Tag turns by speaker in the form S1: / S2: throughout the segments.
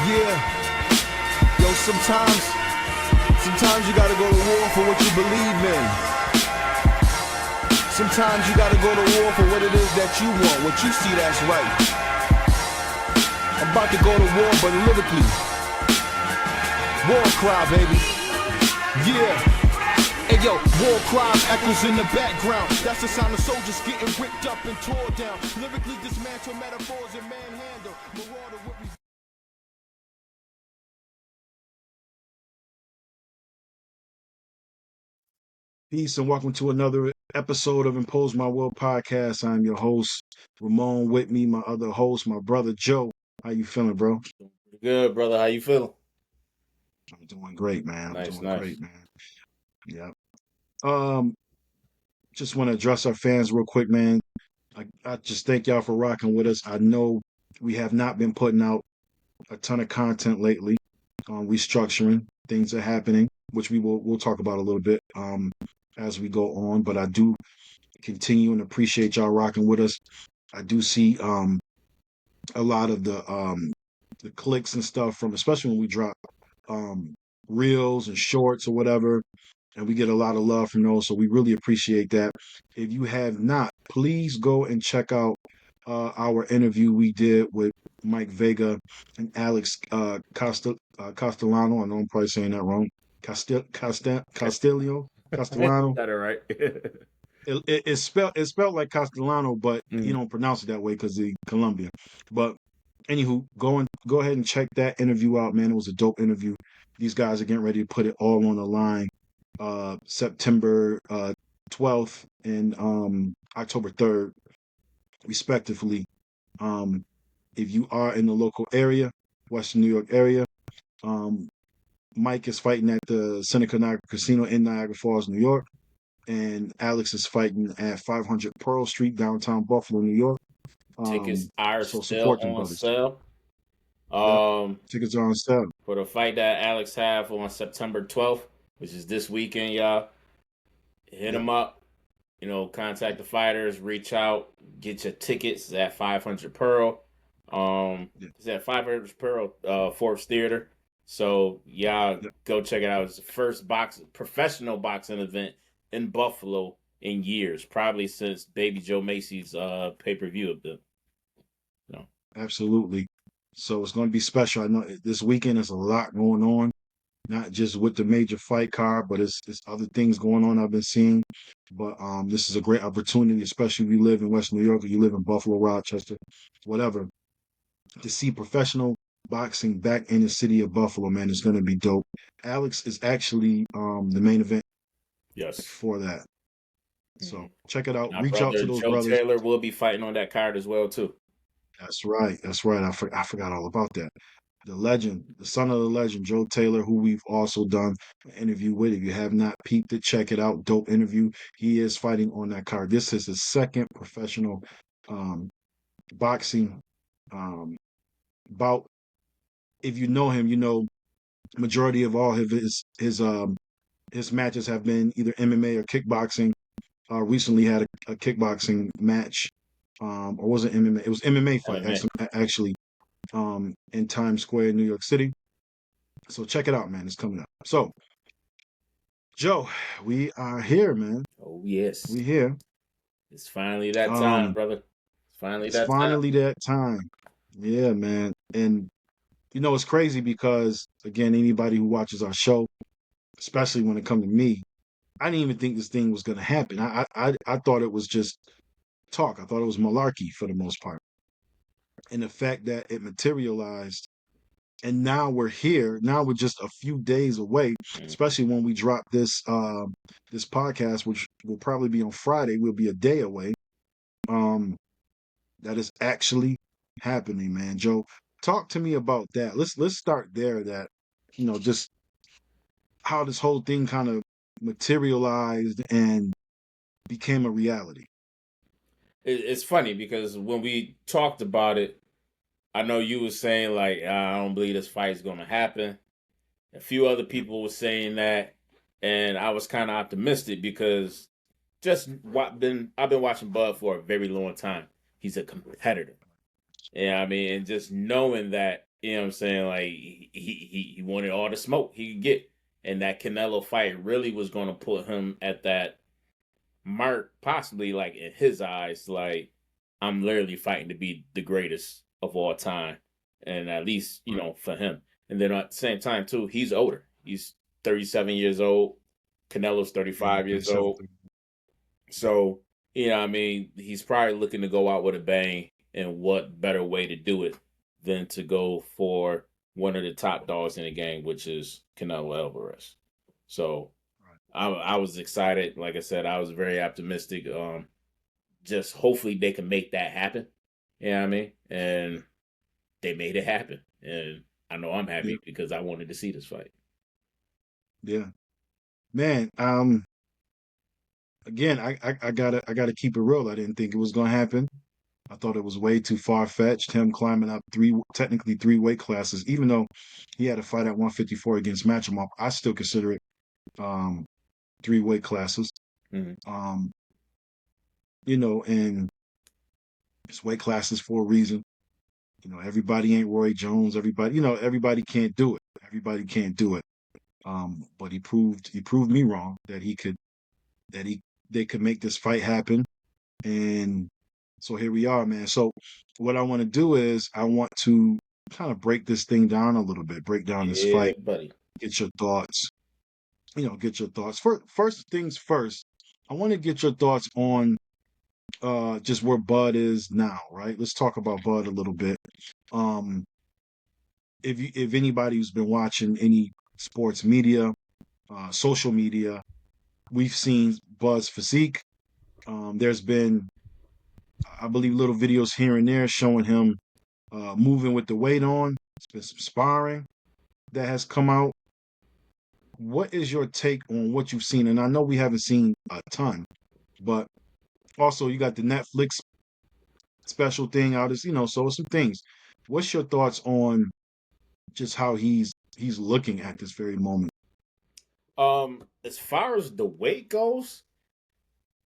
S1: Yeah, yo, sometimes you gotta go to war for what you believe in. Sometimes you gotta go to war for what it is that you want, what you see that's right. I'm about to go to war, but lyrically. War cry, baby. Yeah. Hey yo, war cry echoes in the background. That's the sound of soldiers getting ripped up and tore down. Lyrically dismantle metaphors and manhandle. Marauder with me.
S2: Peace and welcome to another episode of Impose My Will podcast. I'm your host, Ramone. With me, my other host, my brother Joe. How you feeling, bro?
S3: Good, brother. How you feeling?
S2: I'm doing great, man.
S3: Nice.
S2: Great, man. Yeah. Just want to address our fans real quick, man. I just thank y'all for rocking with us. I know we have not been putting out a ton of content lately. Restructuring, things are happening, which we'll talk about a little bit as we go on. But I do continue and appreciate y'all rocking with us. I do see a lot of the clicks and stuff from, especially when we drop reels and shorts or whatever, and we get a lot of love from those. So we really appreciate that. If you have not, please go and check out our interview we did with Mike Vega and Alex Castellano. I know I'm probably saying that wrong. Castellano.
S3: Got it right.
S2: It's spelled like Castellano, but you don't pronounce it that way because of Colombia. But anywho, go ahead and check that interview out, man. It was a dope interview. These guys are getting ready to put it all on the line. September 12th and October 3rd, respectively. If you are in the local area, Western New York area, Mike is fighting at the Seneca Niagara Casino in Niagara Falls, New York, and Alex is fighting at 500 Pearl Street, downtown Buffalo, New York.
S3: Tickets are
S2: so
S3: still
S2: support them,
S3: on
S2: brothers.
S3: sale.
S2: Tickets are on sale
S3: For the fight that Alex have on September 12th, which is this weekend, y'all. Hit them up. Contact the fighters, reach out, get your tickets at 500 Pearl. It's at 500 Pearl, Forbes Theater. So y'all go check it out. It's the first professional boxing event in Buffalo in years, probably since Baby Joe Macy's pay-per-view of them.
S2: Absolutely. So it's going to be special. I know this weekend there's a lot going on, not just with the major fight card, but it's other things going on I've been seeing. But this is a great opportunity, especially if you live in West New York or you live in Buffalo, Rochester, whatever, to see professional boxing back in the city of Buffalo, man. It's going to be dope. Alex is actually the main event for that. So check it out. Reach out to those
S3: Joe
S2: brothers.
S3: Taylor will be fighting on that card as well, too.
S2: That's right. I forgot all about that. The legend, the son of the legend, Joe Taylor, who we've also done an interview with. If you have not peeped it, check it out. Dope interview. He is fighting on that card. This is his second professional boxing bout. If you know him, you know majority of all of his matches have been either MMA or kickboxing. Recently had a kickboxing match, or was it MMA? It was MMA fight actually, in Times Square, New York City. So check it out, man. It's coming up. So, Joe, we are here, man.
S3: Oh yes,
S2: we here.
S3: It's finally that time, brother. It's finally
S2: that time. Yeah, man. And it's crazy because again, anybody who watches our show, especially when it comes to me, I didn't even think this thing was going to happen. I thought it was just talk. I thought it was malarkey for the most part. And the fact that it materialized, and now we're here. Now we're just a few days away, especially when we drop this this podcast, which will probably be on Friday. We'll be a day away. That is actually happening, man. Joe, talk to me about that. Let's start there. That just how this whole thing kind of materialized and became a reality.
S3: It's funny because when we talked about it, I know you were saying like, I don't believe this fight is going to happen. A few other people were saying that, and I was kind of optimistic because I've been watching Bud for a very long time. He's a competitor. Yeah, I mean, and just knowing that You know what I'm saying? Like he wanted all the smoke he could get, and that Canelo fight really was going to put him at that mark, possibly like in his eyes, like I'm literally fighting to be the greatest of all time, and at least
S2: Right.
S3: for him. And then at the same time too, he's older. He's 37 years old. Canelo's
S2: Yeah,
S3: 35 years
S2: 37.
S3: old. So I mean, he's probably looking to go out with a bang. And what better way to do it than to go for one of the top dogs in the game, which is Canelo Alvarez. So
S2: Right.
S3: I was excited. Like I said, I was very optimistic. Just hopefully they can make that happen. You know what I mean? And they made it happen. And I know I'm
S2: Yeah.
S3: happy because I wanted to see this fight.
S2: Yeah. Man, again, I gotta keep it real. I didn't think it was gonna happen. I thought it was way too far fetched. Him climbing up technically three weight classes, even though he had a fight at 154 against Matchemov. I still consider it um, three weight classes.
S3: Mm-hmm.
S2: Um, and it's weight classes for a reason. Everybody ain't Roy Jones. Everybody can't do it. Everybody can't do it. But he proved me wrong that that he they could make this fight happen. And so here we are, man. So what I want to do is I want to kind of break this thing down a little bit, break down this
S3: Yeah,
S2: fight,
S3: buddy.
S2: get your thoughts. Get your thoughts. First things first, I want to get your thoughts on just where Bud is now, right? Let's talk about Bud a little bit. Um, if anybody who's been watching any sports media, social media, we've seen Bud's physique. There's been, I believe, little videos here and there showing him moving with the weight on. It's been some sparring that has come out. What is your take on what you've seen? And I know we haven't seen a ton, but also you got the Netflix special thing out. So some things. What's your thoughts on just how he's looking at this very moment?
S3: As far as the weight goes,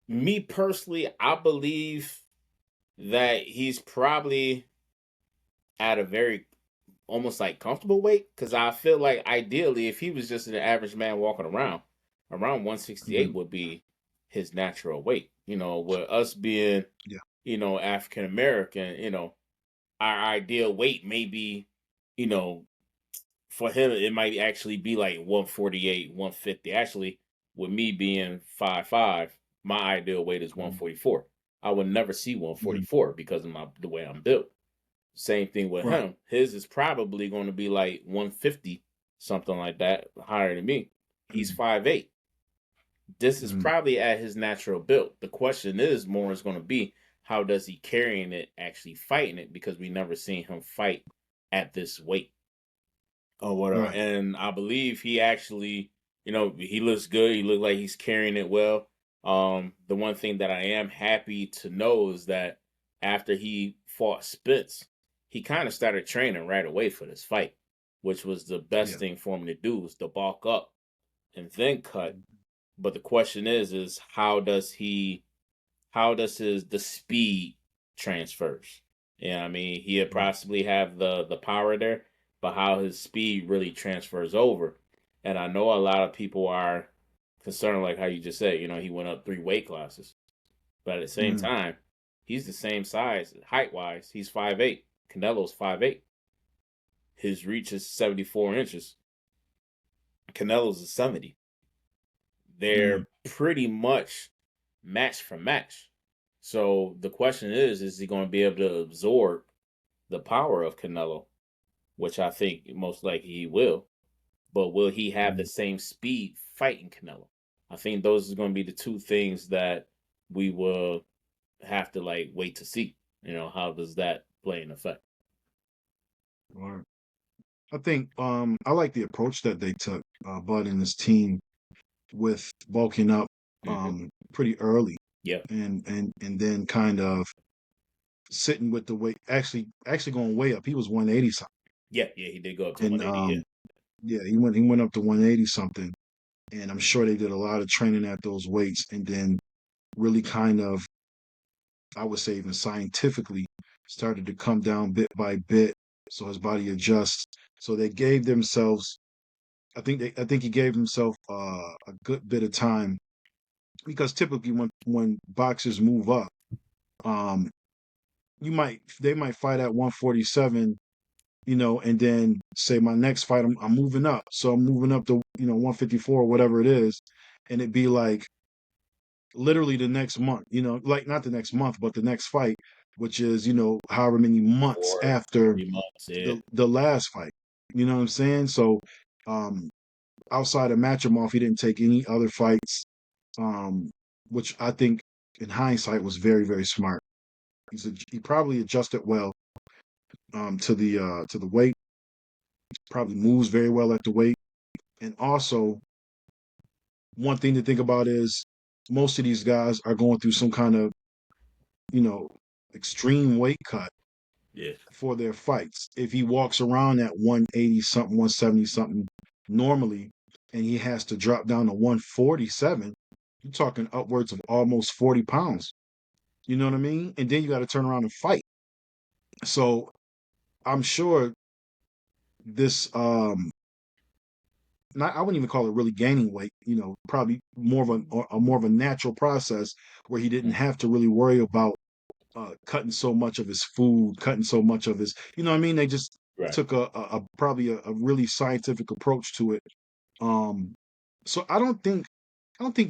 S3: me personally, I believe that he's probably at a very almost like comfortable weight because I feel like ideally if he was just an average man walking around 168
S2: Mhm.
S3: would be his natural weight. With us being,
S2: Yeah.
S3: African American, our ideal weight may be, you know, for him it might actually be like 148, 150. Actually, with me being 5'5", my ideal weight is
S2: Mhm.
S3: 144. I would never see
S2: Mhm.
S3: 144 because of the way I'm built. Same thing with
S2: Right.
S3: him. His is probably going to be like 150, something like that, higher than me. He's
S2: Mhm.
S3: 5'8". This is
S2: Mhm.
S3: probably at his natural build. The question is going to be how does he carrying it, actually fighting it, because we never seen him fight at this weight or whatever.
S2: Right.
S3: And I believe he actually, he looks good. He looked like he's carrying it well. The one thing that I am happy to know is that after he fought Spitz, he kind of started training right away for this fight, which was the best
S2: Yeah.
S3: thing for him to do, is to bulk up and then cut. But the question is how does the speed transfers? Yeah, I mean, he'd
S2: Right.
S3: possibly have the power there, but how his speed really transfers over. And I know a lot of people are concerned, like how you just said, he went up three weight classes. But at the same
S2: Mhm.
S3: time, he's the same size, height wise. He's 5'8". Canelo's 5'8". His reach is 74 inches. Canelo's is 70.
S2: Mhm.
S3: They're pretty much match for match. So the question is he going to be able to absorb the power of Canelo, which I think most likely he will. But will he have the
S2: Mhm.
S3: same speed fighting Canelo? I think those are going to be the two things that we will have to like wait to see. How does that play in effect?
S2: Right. I think I like the approach that they took, Bud and his team, with bulking up
S3: Hmm.
S2: pretty early,
S3: Yeah,
S2: and then kind of sitting with the weight, actually going way up. He was 180 something,
S3: yeah. He did go up to
S2: and
S3: 180. Yeah,
S2: yeah, he went up to 180 something, and I'm sure they did a lot of training at those weights, and then really kind of, I would say, even scientifically started to come down bit by bit so his body adjusts. So they gave themselves. I think he gave himself a good bit of time because typically when boxers move up, um, they might fight at 147, and then say my next fight I'm moving up, so I'm moving up to 154 or whatever it is, and it'd be like literally the next month, like not the next month, but the next fight, which is however many months
S3: 4,
S2: after
S3: 3 months. Yeah.
S2: the last fight. You know what I'm saying? So um, outside of Matchimoff, he didn't take any other fights, um, which I think in hindsight was very very smart. He probably adjusted well to the weight, probably moves very well at the weight. And also, one thing to think about is most of these guys are going through some kind of, you know, extreme weight cut
S3: Yeah.
S2: for their fights. If he walks around at 180 something, 170 something normally, and he has to drop down to 147, you're talking upwards of almost 40 pounds. You know what I mean? And then you got to turn around and fight. So I'm sure this not I wouldn't even call it really gaining weight, probably more of a more of a natural process where he didn't
S3: Mm.
S2: have to really worry about cutting so much of his food, cutting so much of his, what I mean? They just
S3: Right.
S2: took a probably a really scientific approach to it. Um, so I don't think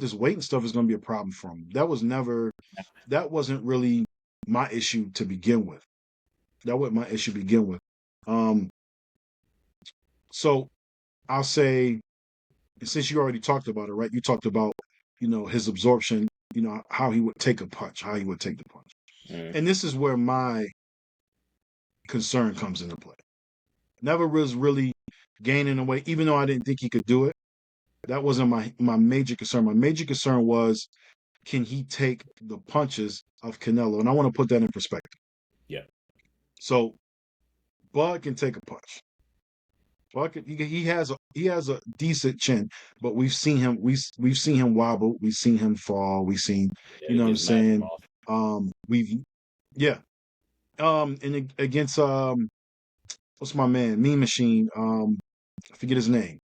S2: this weight and stuff is going to be a problem for him. That wasn't really my issue to begin with. That wasn't my issue to begin with. Um, so I'll say, since you already talked about it, right? You talked about, his absorption, how he would take a punch, how he would take the punch.
S3: Mm.
S2: And this is where my concern comes into play. Never was really gaining the weight, even though I didn't think he could do it. That wasn't my major concern. My major concern was, can he take the punches of Canelo? And I want to put that in perspective.
S3: Yeah.
S2: So Bud can take a punch. Bud he has a decent chin, but we've seen him wobble, we've seen him fall, we've seen,
S3: Yeah.
S2: you know what I'm
S3: Against
S2: saying?
S3: Matchimoff.
S2: We've yeah. And against what's my man? Mean Machine. I forget his name.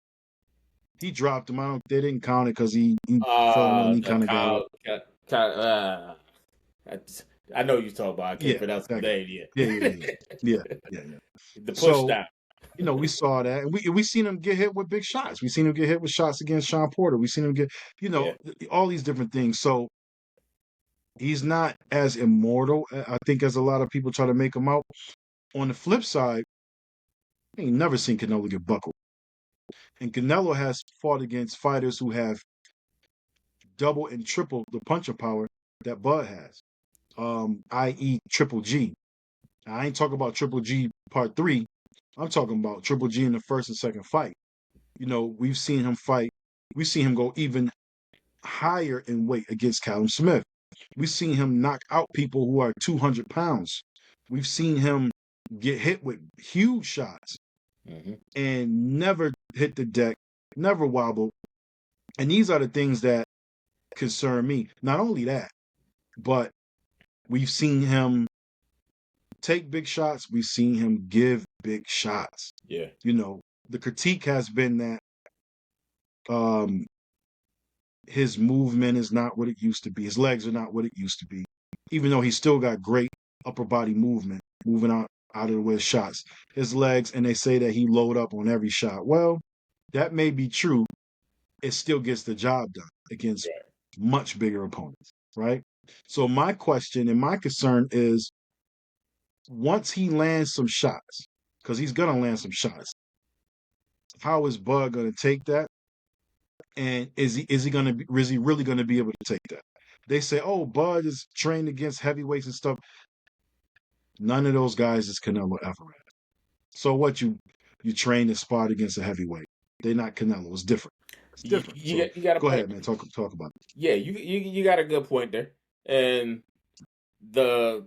S2: He dropped him. They didn't count it because he fell on one knee,
S3: The
S2: kind of got up.
S3: I, I know you talk about. I can't
S2: Yeah,
S3: pronounce the
S2: that guy.
S3: name
S2: Yeah, yeah, yeah,
S3: yet.
S2: yeah, yeah, yeah.
S3: The push
S2: So
S3: down.
S2: we saw that, and we seen him get hit with big shots. We seen him get hit with shots against Sean Porter. We seen him get,
S3: Yeah.
S2: all these different things. So he's not as immortal, I think, as a lot of people try to make him out. On the flip side, I ain't never seen Canelo get buckled, and Canelo has fought against fighters who have double and triple the puncher power that Bud has, i.e., Triple G. I ain't talking about Triple G Part 3. I'm talking about Triple G in the first and second fight. We've seen him fight. We've seen him go even higher in weight against Callum Smith. We've seen him knock out people who are 200 pounds. We've seen him get hit with huge shots
S3: Mm-hmm.
S2: and never hit the deck, never wobble. And these are the things that concern me. Not only that, but we've seen him take big shots. We've seen him give big shots.
S3: Yeah.
S2: The critique has been that um, his movement is not what it used to be. His legs are not what it used to be, even though he's still got great upper body movement, moving out of the way shots. His legs, and they say that he load up on every shot. Well, that may be true. It still gets the job done against
S3: Right.
S2: much bigger opponents, right? So my question and my concern is, once he lands some shots, because he's gonna land some shots, how is Bud gonna take that? And is he really gonna be able to take that? They say, oh, Bud is trained against heavyweights and stuff. None of those guys is Canelo Alvarez. So what, you train and sparred against a heavyweight? They're not Canelo. It's different. It's different. So
S3: You got a
S2: go
S3: point.
S2: ahead, man. Talk about it.
S3: Yeah, you got a good point there. And the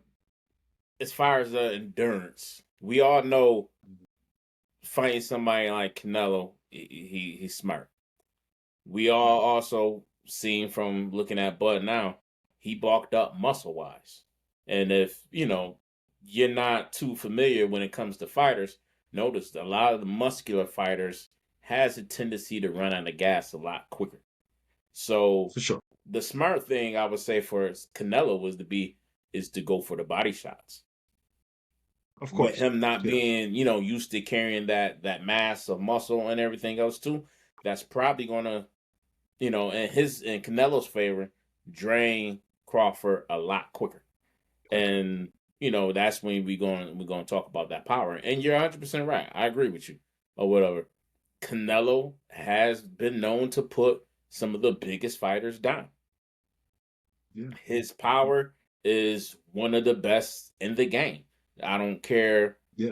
S3: as far as the endurance, we all know fighting somebody like Canelo, he's smart. We all also seen from looking at Bud now, he bulked up muscle wise. And if, you're not too familiar when it comes to fighters, notice a lot of the muscular fighters has a tendency to run out of gas a lot quicker. So
S2: For sure.
S3: the smart thing I would say for Canelo is to go for the body shots.
S2: Of
S3: With
S2: course.
S3: him not
S2: Yeah.
S3: being, used to carrying that mass of muscle and everything else too, that's probably gonna, in Canelo's favor, drain Crawford a lot quicker. And that's when we're going to talk about that power. And you're 100% right. I agree with you or whatever. Canelo has been known to put some of the biggest fighters down.
S2: Yeah.
S3: His power is one of the best in the game. I don't care
S2: Yeah.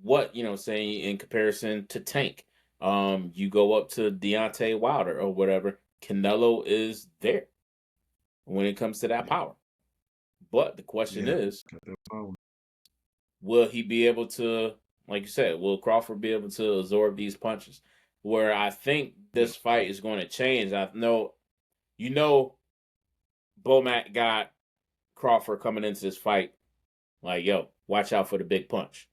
S3: what, saying in comparison to Tank. You go up to Deontay Wilder or whatever, Canelo is there when it comes to that power. But the question
S2: Yeah.
S3: is,
S2: Got that power.
S3: will he be able to, like you said, will Crawford be able to absorb these punches? Where I think
S2: Yeah.
S3: this fight is going to change. I know, Bomac got Crawford coming into this fight like, yo, watch out for the big punch.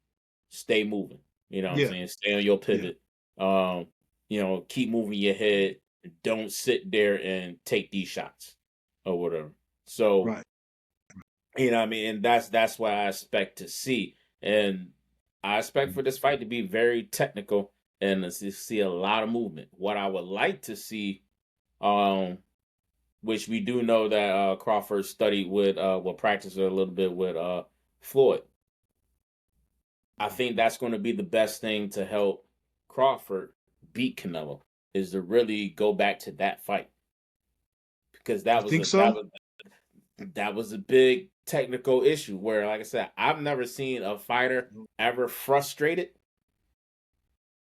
S3: Stay moving. You know what I'm
S2: Yeah.
S3: saying? Stay on your
S2: Yeah.
S3: pivot. Keep moving your head. Don't sit there and take these shots or whatever. So,
S2: Right.
S3: you know what I mean? And that's what I expect to see. And I expect for this fight to be very technical and to see a lot of movement. What I would like to see, which we do know that Crawford studied with, practiced a little bit with Floyd. I think that's going to be the best thing to help Crawford beat Canelo is to really go back to that fight because
S2: You think so?
S3: that was a big technical issue where, like I said, I've never seen a fighter ever frustrated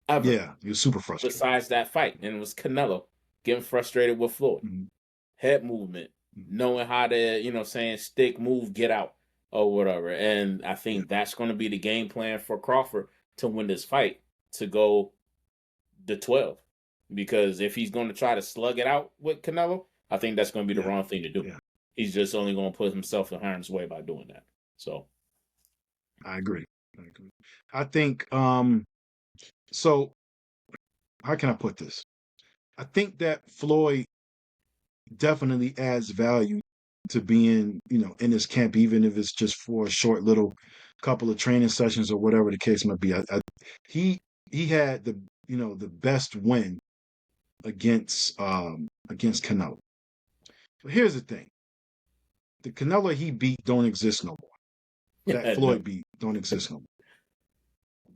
S3: ever
S2: Yeah. You're super frustrated.
S3: besides that fight, and it was Canelo getting frustrated with Floyd.
S2: Mhm.
S3: Head movement, knowing how to, saying stick, move, get out, or whatever. And I think that's going to be the game plan for Crawford to win this fight to go the 12. Because if he's going to try to slug it out with Canelo, I think that's going to be the
S2: Yeah.
S3: wrong thing to do.
S2: Yeah.
S3: He's just only going to put himself in harm's way by doing that. So
S2: I agree. I think so how can I put this? I think that Floyd definitely adds value to being, in this camp, even if it's just for a short little couple of training sessions or whatever the case might be. He he had the best win against Canelo. But here's the thing: the Canelo he beat don't exist no more. That
S3: no,
S2: Floyd beat don't exist no more.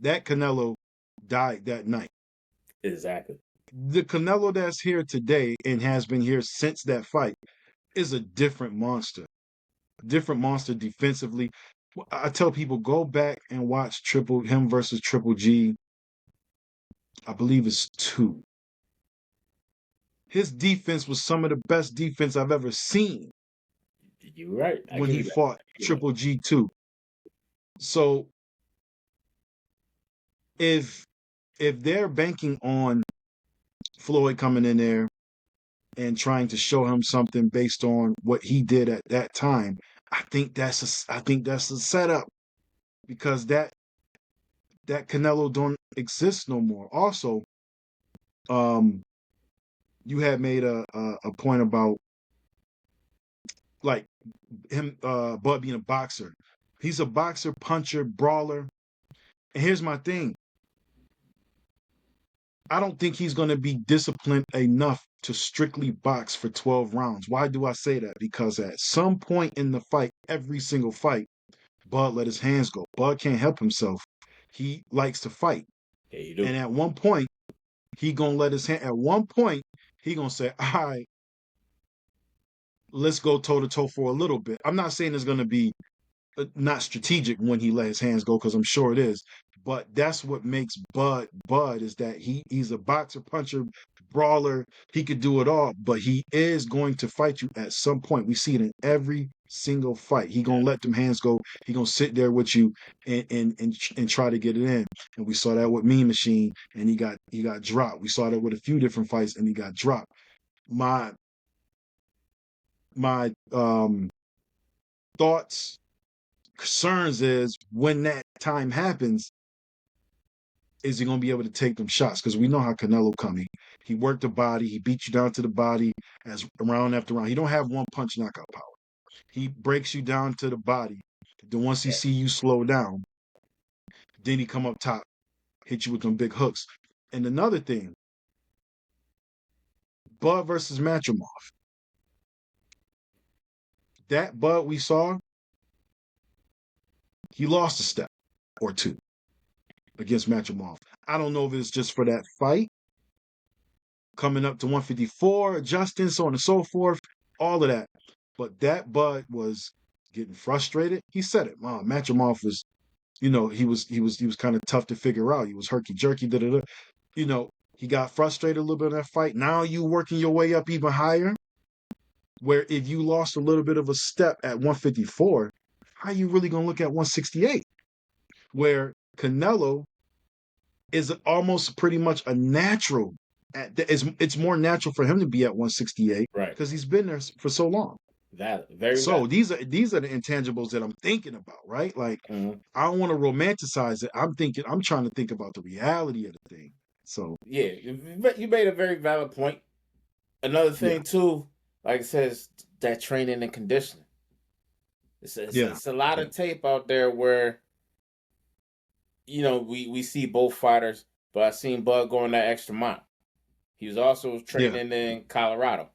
S2: That Canelo died that night.
S3: exactly.
S2: The Canelo that's here today and has been here since that fight is a different monster. Different monster defensively. I tell people go back and watch him versus Triple G. I believe it's 2. His defense was some of the best defense I've ever seen
S3: You're right. I
S2: when
S3: give
S2: he
S3: you that.
S2: fought Triple G 2. So if they're banking on Floyd coming in there and trying to show him something based on what he did at that time, I think that's a setup because that Canelo don't exist no more. Also, you had made a point about like him Bud being a boxer. He's a boxer, puncher, brawler. And here's my thing. I don't think he's going to be disciplined enough to strictly box for 12 rounds. Why do I say that? Because at some point in the fight, every single fight, Bud let his hands go. Bud can't help himself. He likes to fight.
S3: Yeah, you do.
S2: And at one point, he going to let his hand, at one point, he going to say, all right, let's go toe to toe for a little bit. I'm not saying it's going to be not strategic when he let his hands go, because I'm sure it is. But that's what makes Bud is that he's a boxer, puncher, brawler. He could do it all, but he is going to fight you at some point. We see it in every single fight. He gonna let them hands go. He gonna sit there with you and try to get it in. And we saw that with Mean Machine, and he got dropped. We saw that with a few different fights, and he got dropped. My thoughts concerns is when that time happens, is he going to be able to take them shots? Because we know how Canelo coming. He worked the body. He beat you down to the body as round after round. He don't have one punch knockout power. He breaks you down to the body. Then once he see you slow down, then he come up top, hit you with them big hooks. And another thing, Bud versus Matrimov. That Bud we saw, he lost a step or two against Matrimov. I don't know if it's just for that fight, coming up to 154, adjusting, so on and so forth, all of that. But that Bud was getting frustrated. He said it. Matrimov was, he was kind of tough to figure out. He was herky jerky, he got frustrated a little bit in that fight. Now you working your way up even higher. Where if you lost a little bit of a step at 154, how are you really gonna look at 168? Where Canelo is almost pretty much a natural. It's more natural for him to be at 168,
S3: right?
S2: Because he's been there for so long.
S3: So
S2: these are the intangibles that I'm thinking about, right? Like I don't want to romanticize it. I'm trying to think about the reality of the thing. So
S3: yeah, you made a very valid point. Another thing too, like I said, is that training and conditioning. It's a lot of tape out there where we see both fighters, but I seen Bud going that extra mile. He was also training in Colorado.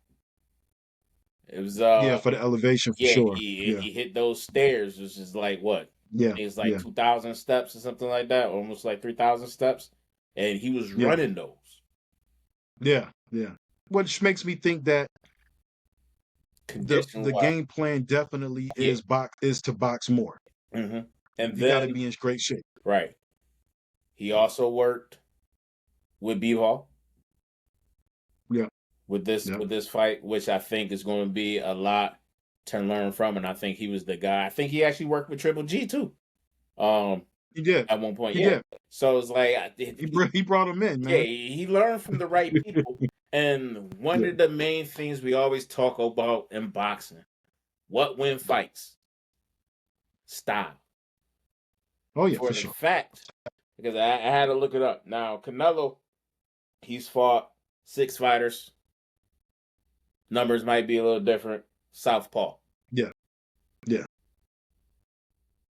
S3: It was
S2: for the elevation for sure.
S3: He hit those stairs, which is like what?
S2: Yeah.
S3: It's like 2,000 steps or something like that, almost like 3,000 steps. And he was running those.
S2: Yeah. Which makes me think that the game plan definitely is to box more.
S3: Mm-hmm. And
S2: you got to be in great shape.
S3: Right. He also worked with Bivol.
S2: Yeah.
S3: With this fight, which I think is going to be a lot to learn from, and I think he was the guy. I think he actually worked with Triple G too.
S2: He did
S3: at one point.
S2: He did.
S3: So it's like
S2: he brought him in, man.
S3: Yeah, he learned from the right people. And one of the main things we always talk about in boxing, what win fights? Style.
S2: Oh yeah,
S3: for
S2: sure.
S3: Fact, because I had to look it up. Now Canelo, he's fought 6 fighters. Numbers might be a little different. Southpaw.
S2: Yeah.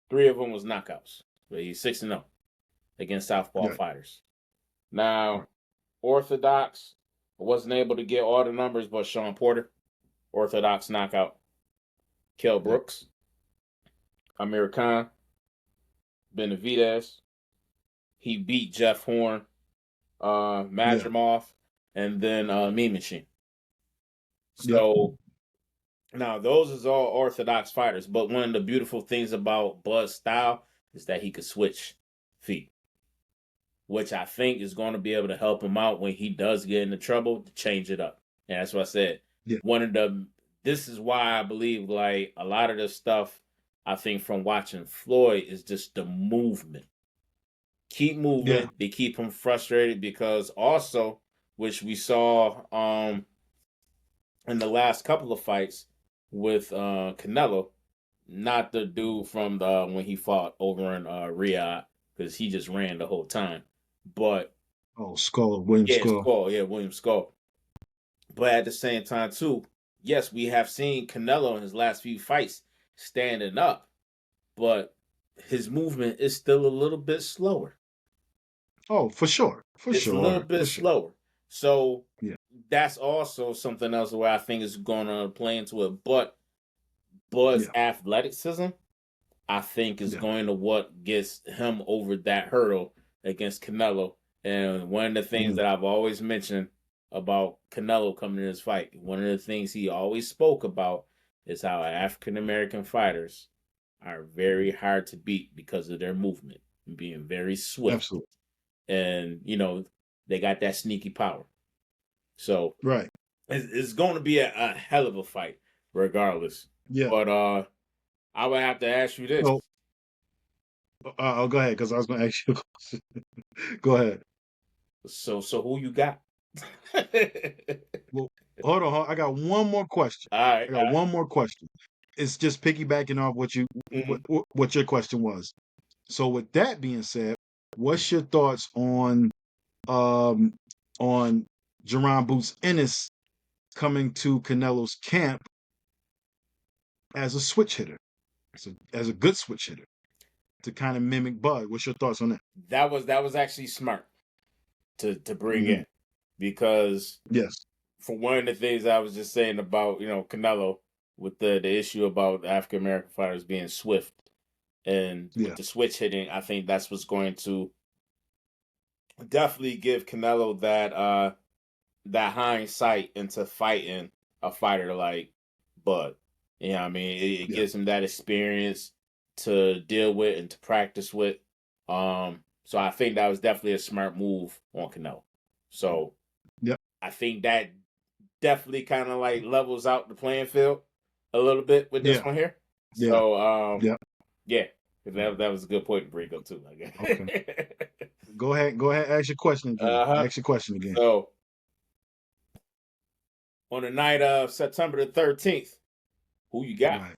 S3: 3 of them was knockouts. But he's 6-0 against Southpaw fighters. Now, Orthodox wasn't able to get all the numbers, but Sean Porter, Orthodox knockout. Kell Brooks, Amir Khan, Benavidez. He beat Jeff Horn, Madrimov, and then Mean Machine. So now those is all Orthodox fighters. But one of the beautiful things about Bud's style is that he could switch feet, which I think is going to be able to help him out when he does get into trouble to change it up. And that's what I said. This is why I believe like a lot of the stuff I think from watching Floyd is just the movement. Keep moving. They keep him frustrated because also, which we saw in the last couple of fights with Canelo, not the dude from when he fought over in Riyadh, because he just ran the whole time. But
S2: William Skull.
S3: William Skull. But at the same time too, yes, we have seen Canelo in his last few fights standing up, but his movement is still a little bit slower.
S2: Oh, for sure.
S3: It's a little bit slower. So that's also something else where I think is going to play into it. But Bud's athleticism, I think, is going to what gets him over that hurdle against Canelo. And one of the things that I've always mentioned about Canelo coming in this fight, one of the things he always spoke about is how African-American fighters are very hard to beat because of their movement and being very swift.
S2: Absolutely.
S3: And, they got that sneaky power. So it's going to be a hell of a fight regardless.
S2: Yeah.
S3: But I would have to ask you this.
S2: I'll go ahead because I was going to ask you a question. Go ahead.
S3: So who you got?
S2: Well, hold on. I got one more question.
S3: All right.
S2: I got one more question. it's just piggybacking off what your question was. So with that being said, what's your thoughts um on Jerron Boots Ennis coming to Canelo's camp as a switch hitter, as a good switch hitter to kind of mimic Bud? What's your thoughts on that?
S3: That was actually smart to bring
S2: Mm-hmm.
S3: in, because
S2: Yes.
S3: for one of the things I was just saying about, Canelo, with the issue about African American fighters being swift, and with
S2: Yeah.
S3: the switch hitting, I think that's what's going to definitely give Canelo that hindsight into fighting a fighter like Bud. You know what I mean? It
S2: Yeah.
S3: gives him that experience to deal with and to practice with. So I think that was definitely a smart move on Canelo. So
S2: Yep.
S3: I think that definitely kind of like levels out the playing field a little bit with this
S2: Yeah.
S3: one here.
S2: Yeah.
S3: So
S2: Yeah.
S3: yeah, that was a good point to bring up too. I
S2: Okay.
S3: guess.
S2: Go ahead. Go ahead. Ask your question again.
S3: Uh-huh.
S2: Ask your question again.
S3: So on the night of September the 13th, who you got?
S2: Right.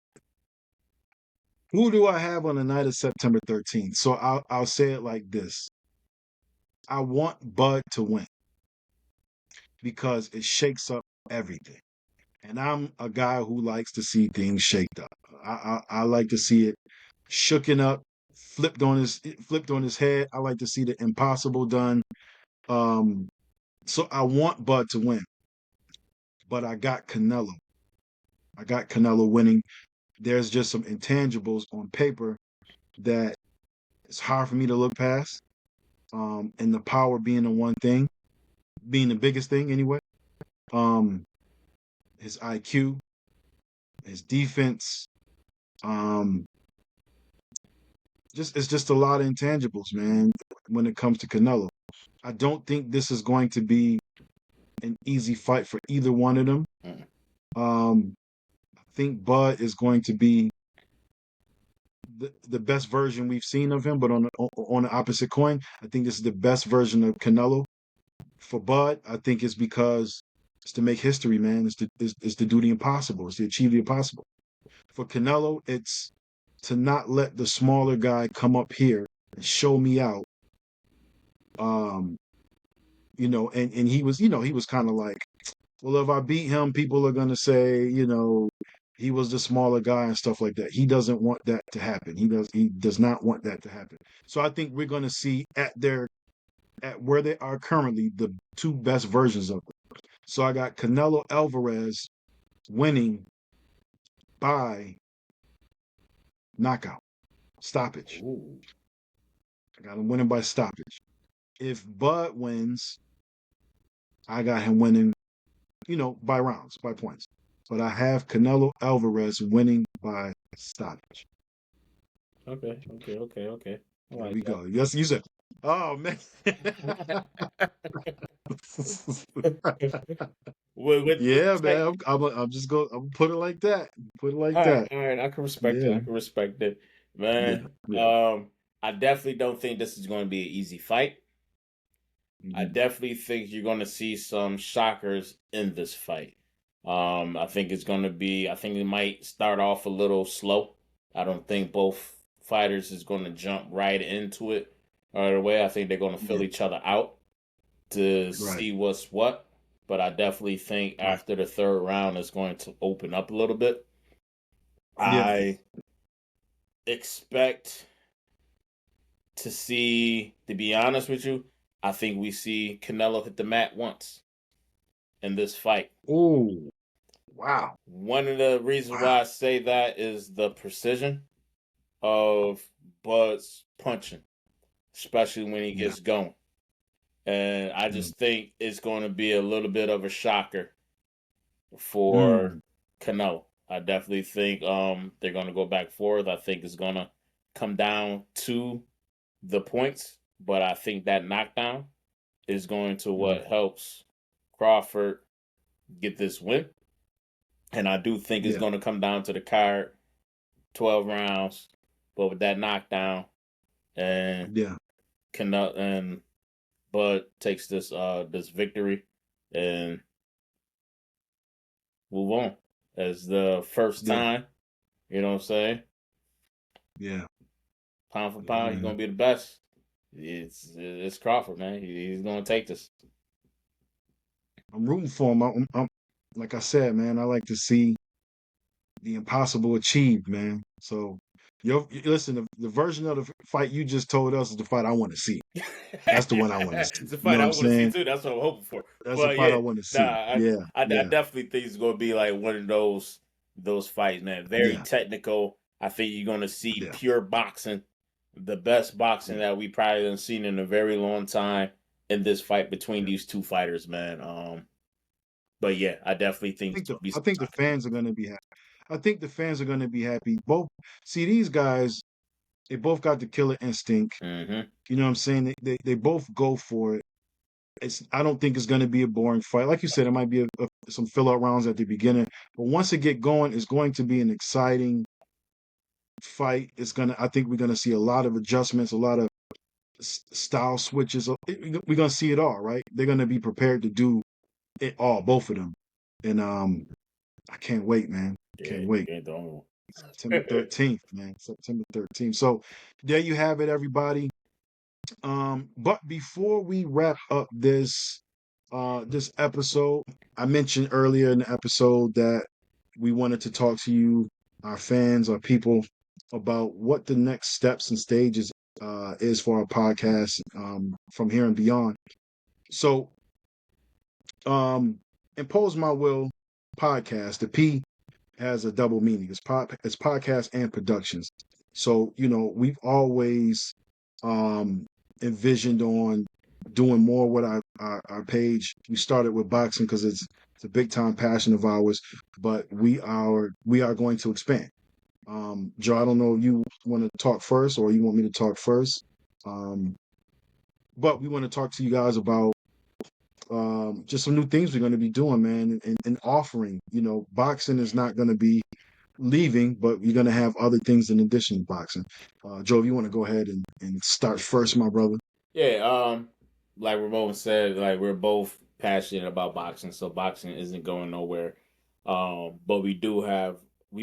S2: Who do I have on the night of September 13th? So I'll say it like this. I want Bud to win because it shakes up everything. And I'm a guy who likes to see things shaked up. I like to see it shooken up, flipped on his head. I like to see the impossible done. So I want Bud to win, but I got Canelo. I got Canelo winning. There's just some intangibles on paper that it's hard for me to look past. And the power being the one thing, being the biggest thing anyway. Um, his IQ, his defense, um, it's just a lot of intangibles, man. When it comes to Canelo, I don't think this is going to be an easy fight for either one of them.
S3: Mm.
S2: I think Bud is going to be the best version we've seen of him, but on the opposite coin, I think this is the best version of Canelo. For Bud, I think it's because it's to make history, man. It's to do the impossible. It's to achieve the impossible. For Canelo, it's to not let the smaller guy come up here and show me out. Um, and he was, he was kind of like, well, if I beat him, people are gonna say, he was the smaller guy and stuff like that. He doesn't want that to happen. He does not want that to happen. So I think we're gonna see at where they are currently the two best versions of them. So I got Canelo Alvarez winning by knockout, stoppage.
S3: Ooh.
S2: I got him winning by stoppage. If Bud wins, I got him winning, by rounds, by points. But I have Canelo Alvarez winning by stoppage.
S3: Okay. I
S2: There
S3: like
S2: we
S3: that.
S2: go. Yes, you said. Oh man.
S3: With
S2: Yeah,
S3: respect.
S2: man. I'm just going. I'm put it like that. Put it like
S3: All right,
S2: that.
S3: all right. I can respect it.
S2: Yeah.
S3: I can respect it,
S2: Yeah.
S3: man.
S2: Yeah.
S3: I definitely don't think this is going to be an easy fight. I
S2: Mhm.
S3: definitely think you're going to see some shockers in this fight. I think it's going to be. I think it might start off a little slow. I don't think both fighters is going to jump right into it right away. I think they're going to fill
S2: Yeah.
S3: each other out to
S2: Right.
S3: see what's what. But I definitely think
S2: Right.
S3: after the third round, it's going to open up a little bit.
S2: Yeah.
S3: I expect to see, to be honest with you, I think we see Canelo hit the mat once in this fight.
S2: Oh. Wow.
S3: One of the reasons
S2: Wow.
S3: why I say that is the precision of Bud's punching, especially when he
S2: Yeah.
S3: gets going. And I
S2: Mm.
S3: just think it's going to be a little bit of a shocker for
S2: Mm.
S3: Canelo. I definitely think they're going to go back forth. I think it's going to come down to the points, but I think that knockdown is going to
S2: Mm.
S3: what helps Crawford get this win. And I do think it's
S2: Yeah.
S3: going to come down to the card, 12 rounds, but with that knockdown, and
S2: Yeah.
S3: and Bud takes this victory and move on as the first
S2: Yeah.
S3: time You know what I'm saying?
S2: Yeah.
S3: Pound for
S2: Yeah,
S3: pound, he's
S2: man.
S3: gonna be the best. It's Crawford, man. He's gonna take this.
S2: I'm rooting for him. Like I said, man, I like to see the impossible achieved, man. So, listen, the version of the fight you just told us is the fight I want to see. That's the one I want to see.
S3: It's a
S2: You know
S3: fight
S2: what
S3: I
S2: I'm
S3: want to see
S2: saying?
S3: too. That's what I'm hoping for.
S2: That's the
S3: But
S2: fight I
S3: yeah,
S2: want to
S3: nah,
S2: see. Yeah,
S3: I
S2: yeah,
S3: definitely think it's gonna be like one of those fights, man. Very
S2: yeah,
S3: technical. I think you're gonna see
S2: yeah,
S3: pure boxing, the best boxing
S2: yeah.
S3: that we probably have seen in a very long time in this fight between
S2: Yeah.
S3: these two fighters, man. But yeah, I definitely
S2: I
S3: think it's
S2: think
S3: gonna be
S2: I
S3: some
S2: think the fans are going to be happy. I think the fans are going to be happy. Both see these guys, they both got the killer instinct.
S3: Mm-hmm.
S2: You know what I'm saying? They both go for it. I don't think it's going to be a boring fight. Like you said, it might be some fill out rounds at the beginning, but once it get going, it's going to be an exciting fight. I think we're going to see a lot of adjustments, a lot of style switches. We're going to see it all, right? They're going to be prepared to do it all, both of them. And I can't wait, man.
S3: Yeah,
S2: Can't wait.
S3: you ain't the only
S2: September
S3: one.
S2: 13th, man. September 13th. So there you have it, everybody. But before we wrap up this episode, I mentioned earlier in the episode that we wanted to talk to you, our fans, our people, about what the next steps and stages is for our podcast from here and beyond. So Impose My Will podcast, the P has a double meaning. It's podcast and productions. So, we've always um envisioned on doing more with our page. We started with boxing because it's a big time passion of ours, but we are going to expand. Joe, I don't know if you want to talk first or you want me to talk first. Um, but we want to talk to you guys about just some new things we're going to be doing, man, and offering. Boxing is not going to be leaving, but you're going to have other things in addition to boxing. Joe, if you want to go ahead and start first, my brother.
S3: Yeah, like Ramon said, like we're both passionate about boxing, so boxing isn't going nowhere. But we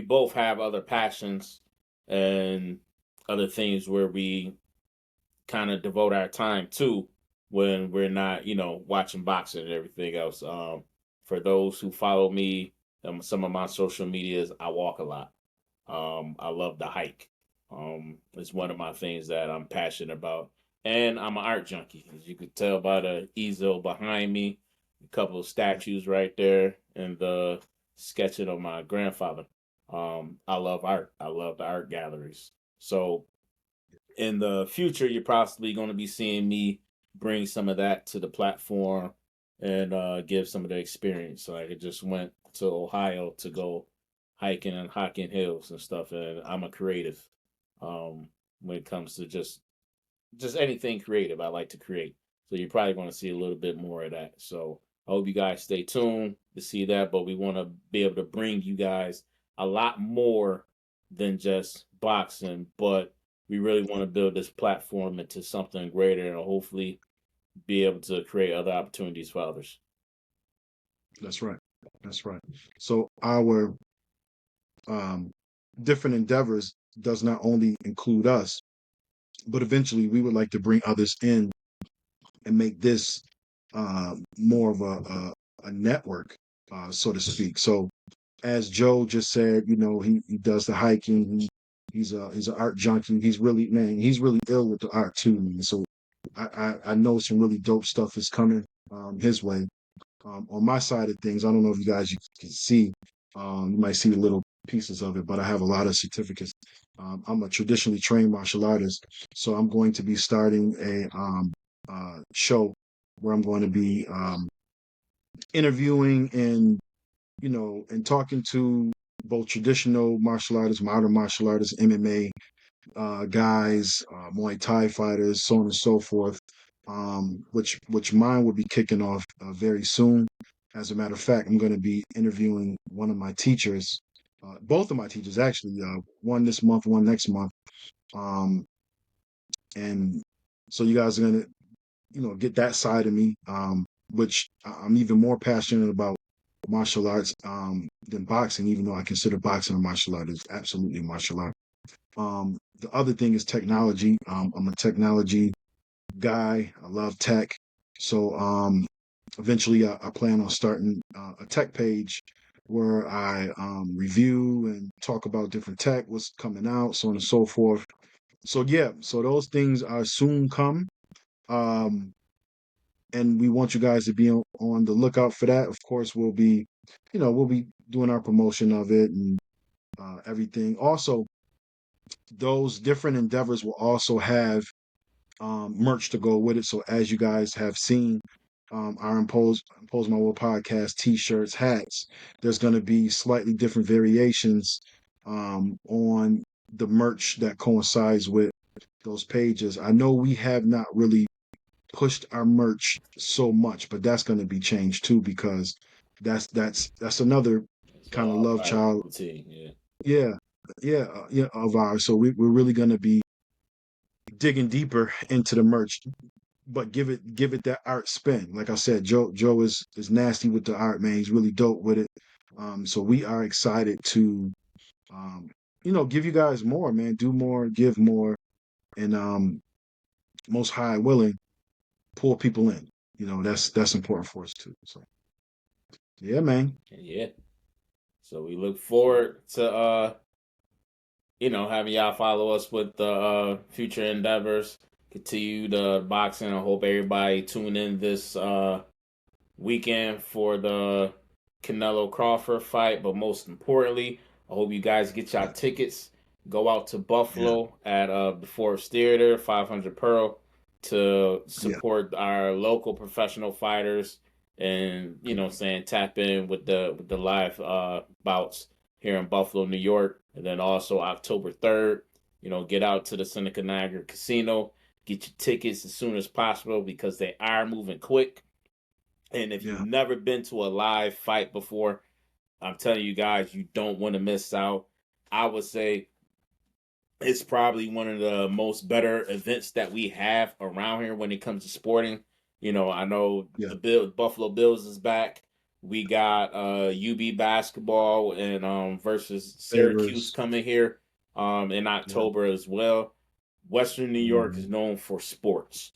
S3: both have other passions and other things where we kind of devote our time to when we're not, watching boxing and everything else. For those who follow me, some of my social medias, I walk a lot. I love to hike. It's one of my things that I'm passionate about. And I'm an art junkie. As you could tell by the easel behind me, a couple of
S2: Yeah,
S3: statues right there, and the sketching of my grandfather. I love art. I love the art galleries. So in the future, you're possibly going to be seeing me bring some of that to the platform and give some of the experience. So I just went to Ohio to go hiking and hiking hills and stuff, and I'm a creative. When it comes to just anything creative, I like to create. So you're probably going to see a little bit more of that. So I hope you guys stay tuned to see that. But we want to be able to bring you guys a lot more than just boxing, but we really want to build this platform into something greater and hopefully be able to create other opportunities for others.
S2: that's right. That's right. So our um, different endeavors does not only include us, but eventually we would like to bring others in and make this more of a network, so to speak. So as Joe just said, he does the hiking. He's an art junkie. He's really ill with the art too, man. So I know some really dope stuff is coming his way. On my side of things, I don't know if you can see. You might see the little pieces of it, but I have a lot of certificates. I'm a traditionally trained martial artist, so I'm going to be starting a show where I'm going to be interviewing and talking to both traditional martial artists, modern martial artists, MMA guys, Muay Thai fighters, so on and so forth. Which mine will be kicking off very soon. As a matter of fact, I'm going to be interviewing one of my teachers, both of my teachers actually, one this month, one next month. Um, and so you guys are going to, get that side of me, which I'm even more passionate about martial arts than boxing, even though I consider boxing a martial art. It's absolutely a martial art. The other thing is technology. I'm a technology guy. I love tech. So eventually I plan on starting a tech page where I review and talk about different tech, what's coming out, so on and so forth. So yeah, so those things are soon come. Um, and we want you guys to be on the lookout for that. Of course, we'll be doing our promotion of it and everything. Also, those different endeavors will also have merch to go with it. So as you guys have seen, our Impose My Will podcast T-shirts, hats. There's going to be slightly different variations on the merch that coincides with those pages. I know we have not really pushed our merch so much, but that's going to be changed too because that's another
S3: It's
S2: kind of
S3: all
S2: love
S3: fighter
S2: child.
S3: routine. Yeah.
S2: Yeah, yeah, of ours. So we're really going to be digging deeper into the merch, but give it that art spin. Like I said, Joe is nasty with the art, man. He's really dope with it. So we are excited to um, give you guys more, man. Do more, give more, and most high willing, pull people in. That's important for us too. So yeah, man.
S3: Yeah. So we look forward to having y'all follow us with the future endeavors. Continue the boxing. I hope everybody tune in this weekend for the Canelo Crawford fight. But most importantly, I hope you guys get y'all
S2: Yeah,
S3: tickets. Go out to
S2: yeah,
S3: Buffalo at the Forbes Theater, 500 Pearl, to
S2: yeah,
S3: support our local professional fighters, and saying tap in with the live bouts here in Buffalo, New York. And then also October 3rd, get out to the Seneca Niagara Casino, get your tickets as soon as possible because they are moving quick. And if you've
S2: yeah,
S3: never been to a live fight before, I'm telling you guys, you don't want to miss out. I would say it's probably one of the most better events that we have around here when it comes to sporting. I know
S2: yeah.
S3: the Buffalo Bills is back. We got UB basketball and versus Syracuse
S2: Favors.
S3: coming here in
S2: Yeah,
S3: October as well. Western New York is
S2: hmm,
S3: known for sports.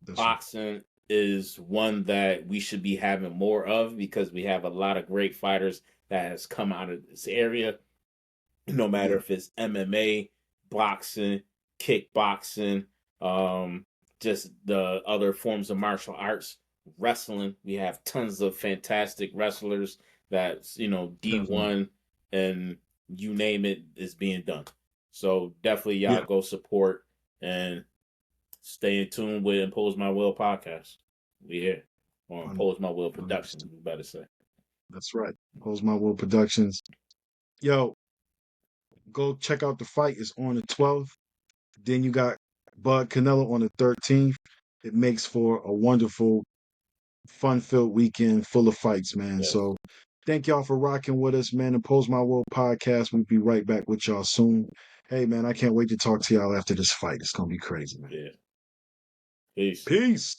S2: that's right.
S3: Boxing is one that we should be having more of because we have a lot of great fighters that has come out of this area, no matter
S2: Yeah,
S3: if it's MMA, boxing, kickboxing, um, just the other forms of martial arts, wrestling. We have tons of fantastic wrestlers that's,
S2: definitely.
S3: D1 and you name it is being done. So definitely y'all
S2: Yeah,
S3: go support and stay in tune with Impose My Will podcast. We here. Or
S2: un-
S3: Impose My Will Productions,
S2: understood.
S3: we better say.
S2: That's right. Pose My Will Productions. Yo, go check out the fight. It's on the 12th. Then you got Bud Canelo on the 13th. It makes for a wonderful, fun-filled weekend full of fights, man.
S3: Yes.
S2: So thank y'all for rocking with us, man. The Pose My World podcast. We'll be right back with y'all soon. Hey, man, I can't wait to talk to y'all after this fight. It's gonna be crazy, man.
S3: Yeah. Peace.
S2: Peace.